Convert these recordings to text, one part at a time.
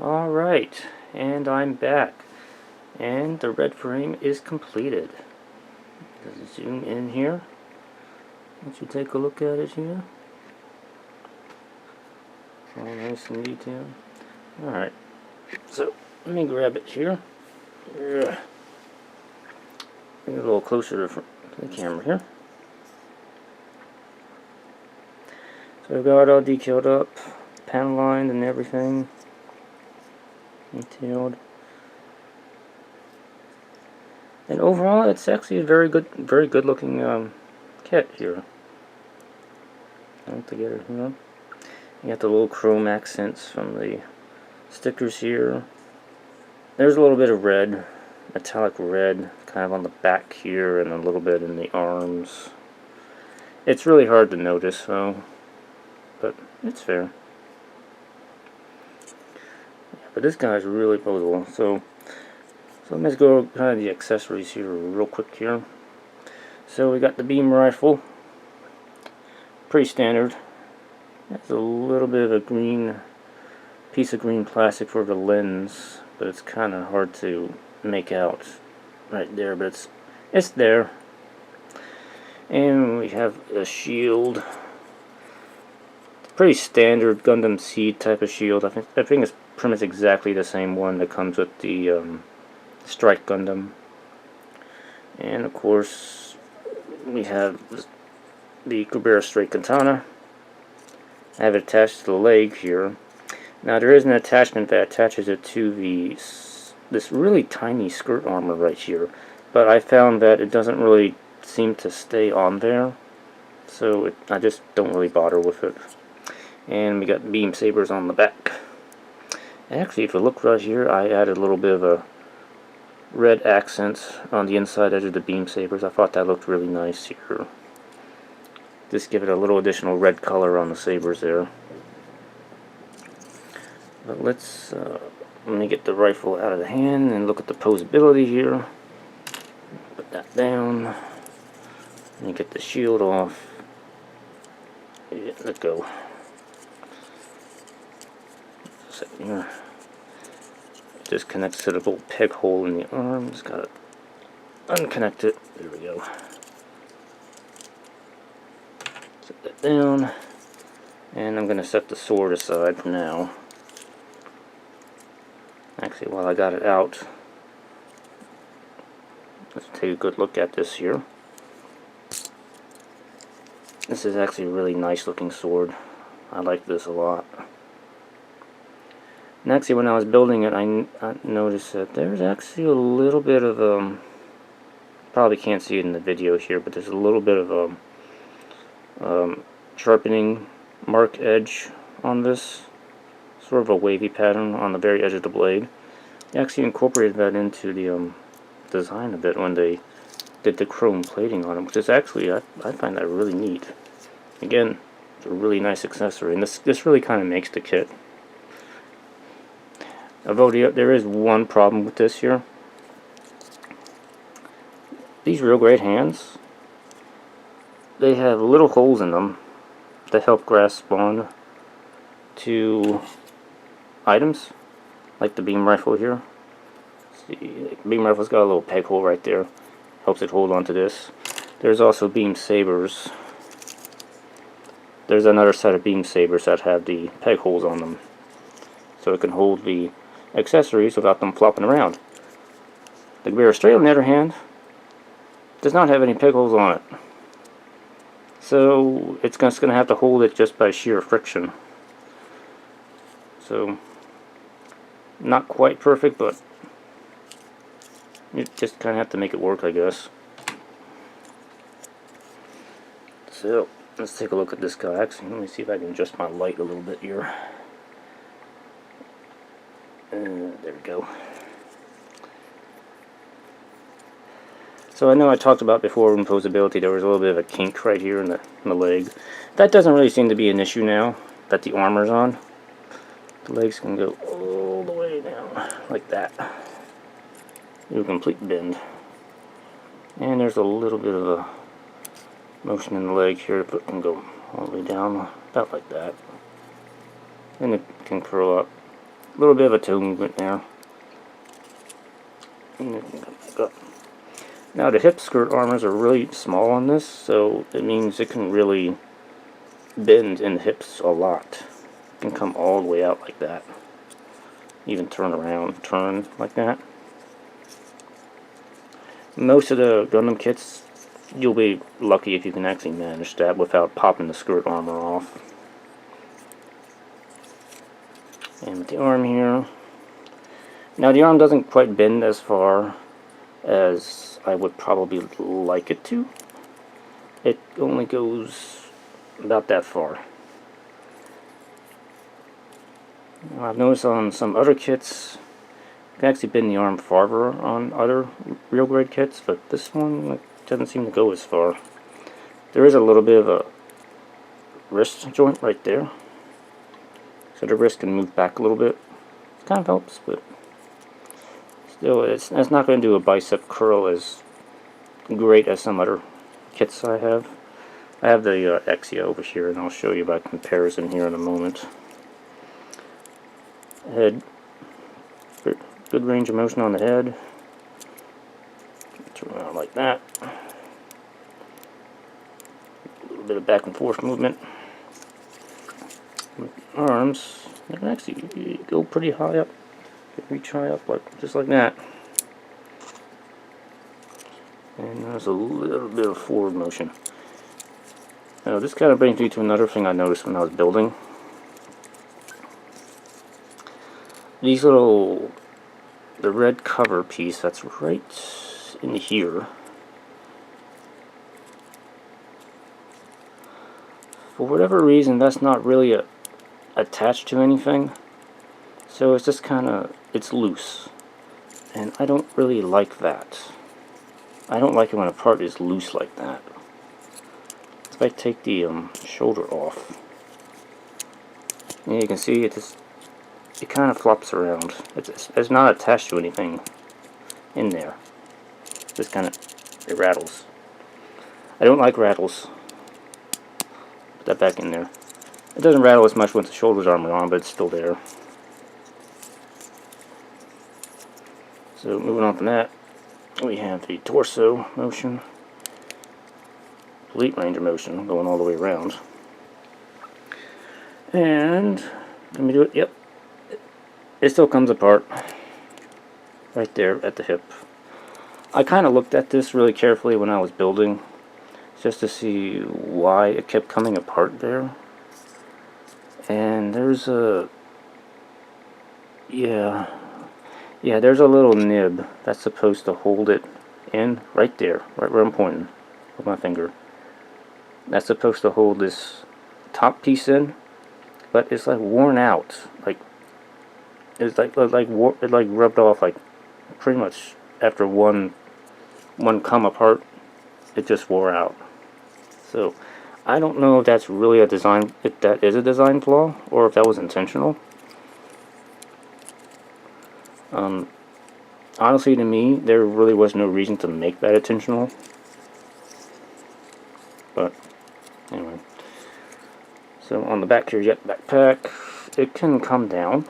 Alright, and I'm back. And the red frame is completed. Let's zoom in here. Let you take a look at it here. All nice and detailed. Alright, so let me grab it here. Bring it a little closer to the camera here. So I've got it all decaled up, panel lined and everything. Detailed. And overall, it's actually a very good looking kit here. Together here. You got the little chrome accents from the stickers here. There's a little bit of red, metallic red, kind of on the back here, and a little bit in the arms. It's really hard to notice, though, but it's fair. Yeah, but this guy's really posable. So let's go kind of the accessories here real quick here. So we got the beam rifle, pretty standard. It's a little bit of a piece of green plastic for the lens, but it's kind of hard to make out right there, but it's there. And we have a shield, pretty standard Gundam Seed type of shield. I think it's pretty much exactly the same one that comes with the Strike Gundam. And of course we have the Gundam Astray katana. I have it attached to the leg here. Now there is an attachment that attaches it to this really tiny skirt armor right here, but I found that it doesn't really seem to stay on there, so I just don't really bother with it. And we got beam sabers on the back. Actually, if you look right here, I added a little bit of a red accent on the inside edge of the beam sabers. I thought that looked really nice here. Just give it a little additional red color on the sabers there. But let me get the rifle out of the hand and look at the posability here. Put that down. Let me get the shield off. Yeah, let go. Second here. This connects to the little peg hole in the arm. Just gotta unconnect it. There we go. Set that down. And I'm gonna set the sword aside for now. Actually, while I got it out, let's take a good look at this here. This is actually a really nice looking sword. I like this a lot. And actually, when I was building it, I noticed that there's actually a little bit of probably can't see it in the video here, but there's a little bit of sharpening mark edge on this. Sort of a wavy pattern on the very edge of the blade. They actually incorporated that into the design of it when they did the chrome plating on it, which is actually, I find that really neat. Again, it's a really nice accessory, and this really kind of makes the kit. Although there is one problem with this here. These real great hands, they have little holes in them that help grasp on to items, like the beam rifle here. See, the beam rifle's got a little peg hole right there, helps it hold on to this. There's also beam sabers. There's another set of beam sabers that have the peg holes on them, so it can hold the accessories without them flopping around. The Gundam Astray, on the other hand, does not have any peg holes on it, so it's just going to have to hold it just by sheer friction. So, not quite perfect, but you just kind of have to make it work, I guess. So, let's take a look at this guy. Actually, let me see if I can adjust my light a little bit here. There we go. So I know I talked about before imposability, there was a little bit of a kink right here in the leg. That doesn't really seem to be an issue now that the armor's on. The legs can go all the way down, like that. Do a complete bend. And there's a little bit of a motion in the leg here, but it can go all the way down, about like that. And it can curl up little bit of a toe movement there. Now the hip skirt armors are really small on this, so it means it can really bend in the hips a lot. It can come all the way out like that. Even turn around, turn like that. Most of the Gundam kits, you'll be lucky if you can actually manage that without popping the skirt armor off. And with the arm here. Now the arm doesn't quite bend as far as I would probably like it to. It only goes about that far. Now, I've noticed on some other kits, you can actually bend the arm farther on other real grade kits, but this one doesn't seem to go as far. There is a little bit of a wrist joint right there, so the wrist can move back a little bit. It kind of helps, but still, it's not going to do a bicep curl as great as some other kits I have. I have the Exia over here, and I'll show you by comparison here in a moment. Head, good range of motion on the head. Turn around like that. A little bit of back and forth movement. Arms, they can actually go pretty high up. Reach high up, just like that. And there's a little bit of forward motion. Now this kind of brings me to another thing I noticed when I was building. These little, the red cover piece that's right in here, for whatever reason that's not really attached to anything, so it's just kind of, it's loose, and I don't really like that. I don't like it when a part is loose like that. If I take the shoulder off, and you can see it kind of flops around. It's not attached to anything in there. Just kind of, it rattles. I don't like rattles. Put that back in there. It doesn't rattle as much once the shoulder's armor on, but it's still there. So moving on from that, we have the torso motion. Complete range of motion going all the way around. And let me do it. Yep. It still comes apart right there at the hip. I kind of looked at this really carefully when I was building, just to see why it kept coming apart there. And there's a, yeah, there's a little nib that's supposed to hold it in right there, right where I'm pointing with my finger. That's supposed to hold this top piece in, but it's like worn out. Like it's like rubbed off, like pretty much after one come apart, it just wore out. So I don't know if that's really a design, if that is a design flaw, or if that was intentional. Honestly, to me, there really was no reason to make that intentional. But anyway, so on the back here, you got the backpack. It can come down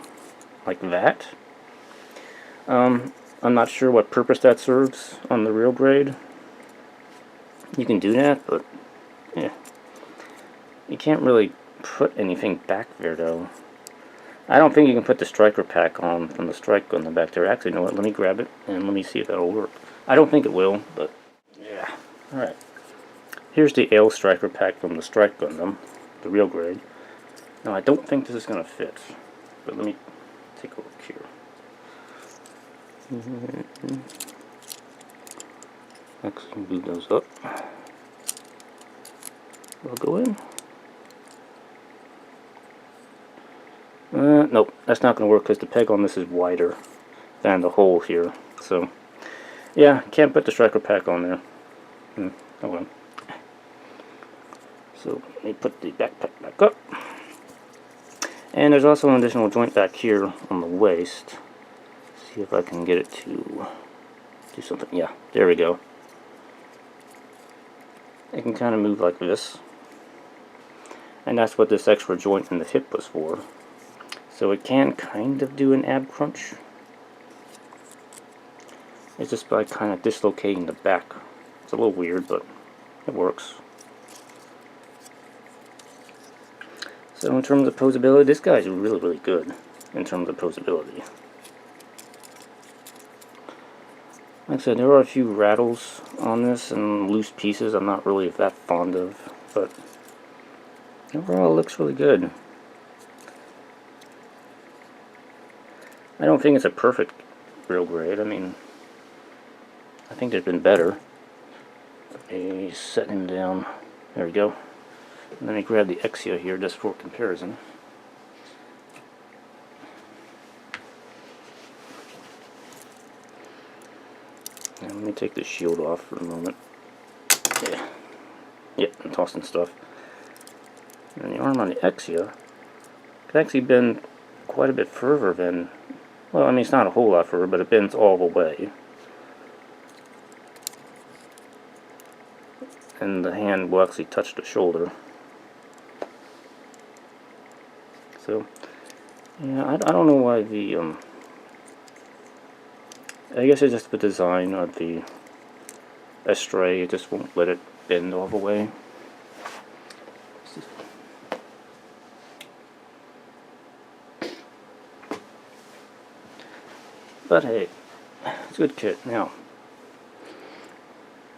like that. I'm not sure what purpose that serves on the real grade. You can do that, but yeah, you can't really put anything back there though. I don't think you can put the striker pack on from the strike on the back there. Actually, you know what? Let me grab it and let me see if that'll work. I don't think it will, but yeah. All right. Here's the Ale striker pack from the Strike Gundam, the real grade. Now I don't think this is going to fit, but let me take a look here. Actually, move those up. I'll go in. Nope, that's not going to work because the peg on this is wider than the hole here. So, yeah, can't put the striker pack on there. Oh well. So, let me put the backpack back up. And there's also an additional joint back here on the waist. See if I can get it to do something. Yeah, there we go. It can kind of move like this. And that's what this extra joint in the hip was for. So it can kind of do an ab crunch. It's just by kind of dislocating the back. It's a little weird, but it works. So in terms of posability, this guy's really good in terms of posability. Like I said, there are a few rattles on this and loose pieces I'm not really that fond of, but overall it looks really good. I don't think it's a perfect real grade. I mean, I think there's been better. Let me set him down. There we go. And let me grab the Exia here just for comparison. And let me take the shield off for a moment. Yeah. Yep, I'm tossing stuff. And the arm on the Exia could actually bend quite a bit further than, well, I mean, it's not a whole lot further, but it bends all the way. And the hand will actually touch the shoulder. So, yeah, I don't know why the, I guess it's just the design of the Astray, it just won't let it bend all the way. But hey, it's a good kit. Now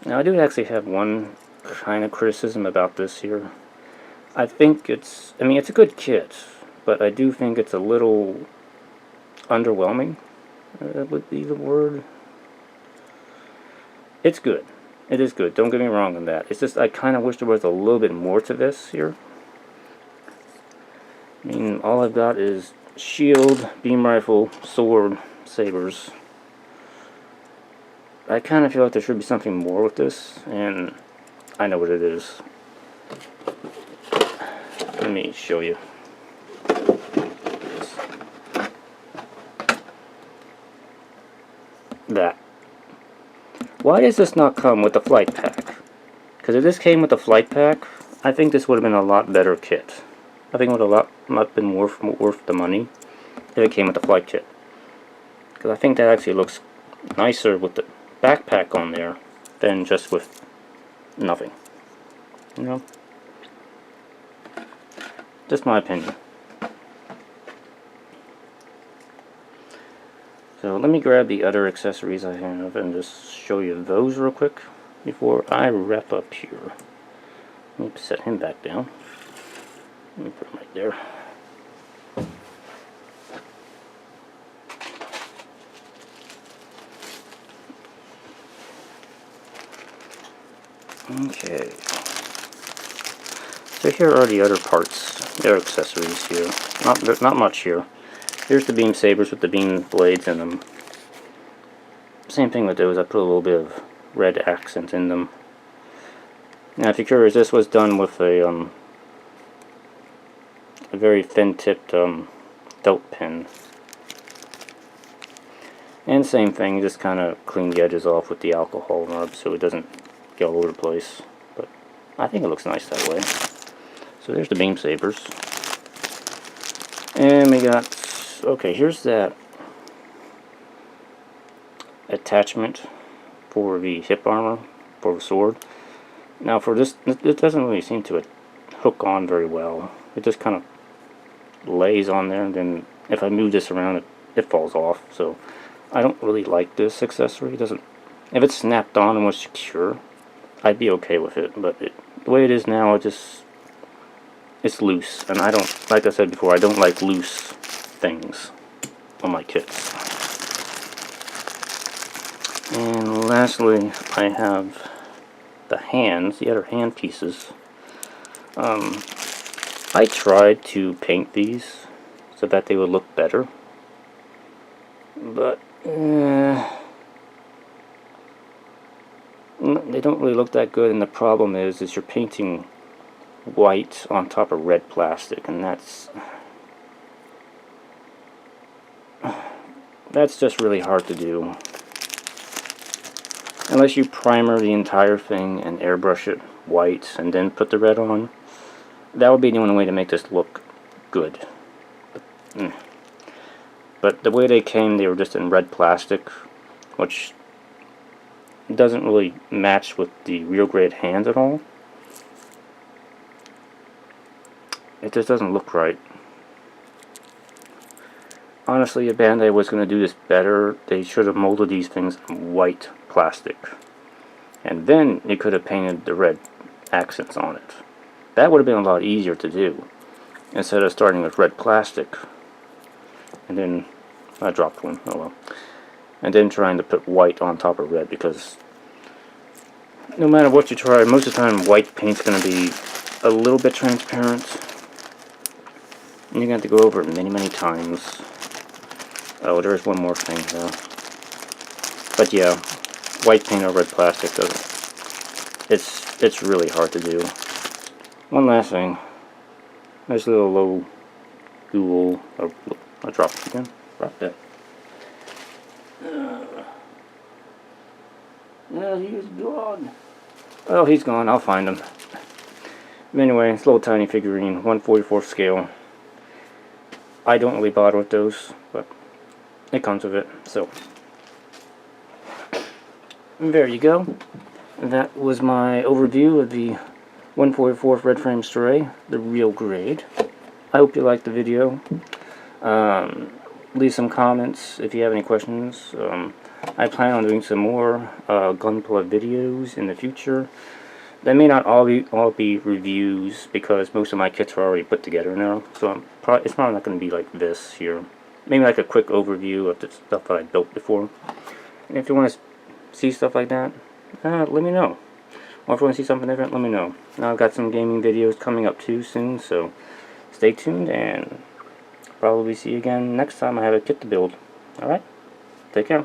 I do actually have one kind of criticism about this here. I think it's, I mean, it's a good kit, but I do think it's a little underwhelming. That would be the word. It's good. It is good. Don't get me wrong on that. It's just I kind of wish there was a little bit more to this here. I mean, all I've got is shield, beam rifle, sword, sabers. I kind of feel like there should be something more with this, and I know what it is. Let me show you. That. Why does this not come with the flight pack? Because if this came with the flight pack, I think this would have been a lot better kit. I think it would have not been worth the money if it came with the flight kit. Because I think that actually looks nicer with the backpack on there than just with nothing. You know? Just my opinion. So let me grab the other accessories I have and just show you those real quick before I wrap up here. Let me set him back down. Let me put him right there. Okay. So here are the other parts. There are accessories here. Not much here. Here's the beam sabers with the beam blades in them. Same thing with those. I put a little bit of red accent in them. Now, if you're curious, this was done with a very thin-tipped felt pen. And same thing, just kind of clean the edges off with the alcohol rub so it doesn't get all over the place. But I think it looks nice that way. So there's the beam sabers. And we got, okay, here's that attachment for the hip armor for the sword. Now for this, it doesn't really seem to hook on very well. It just kind of lays on there, and then if I move this around, it falls off. So I don't really like this accessory. It doesn't. If it snapped on and was secure, I'd be okay with it. But the way it is now, it's loose, and I don't, like I said before, I don't like loose things on my kits. And lastly, I have the hands, the other hand pieces. I tried to paint these so that they would look better, but they don't really look that good, and the problem is you're painting white on top of red plastic, and that's just really hard to do. Unless you primer the entire thing and airbrush it white and then put the red on. That would be the only way to make this look good. But the way they came, they were just in red plastic, which doesn't really match with the real grade hands at all. It just doesn't look right. Honestly, if Bandai was going to do this better, they should have molded these things in white plastic. And then you could have painted the red accents on it. That would have been a lot easier to do, instead of starting with red plastic. And then, I dropped one, oh well. And then trying to put white on top of red, because no matter what you try, most of the time white paint's going to be a little bit transparent. And you're going to have to go over it many, many times. Oh, there's one more thing though. But yeah, white paint or red plastic doesn't. It's really hard to do. One last thing. Nice little low ghoul. Oh, I dropped it again. Dropped it. No, he's gone. Oh, he's gone. I'll find him. But anyway, it's a little tiny figurine, 1/44 scale. I don't really bother with those, but it comes with it. So there you go. That was my overview of the 1/44 red frame Astray, the real grade. I hope you liked the video. Leave some comments if you have any questions. I plan on doing some more Gunpla videos in the future. They may not all be reviews, because most of my kits are already put together now. So it's probably not going to be like this here. Maybe like a quick overview of the stuff that I built before. And if you want to see stuff like that, let me know. Or if you want to see something different, let me know. Now I've got some gaming videos coming up too soon, so stay tuned, and probably see you again next time I have a kit to build. Alright? Take care.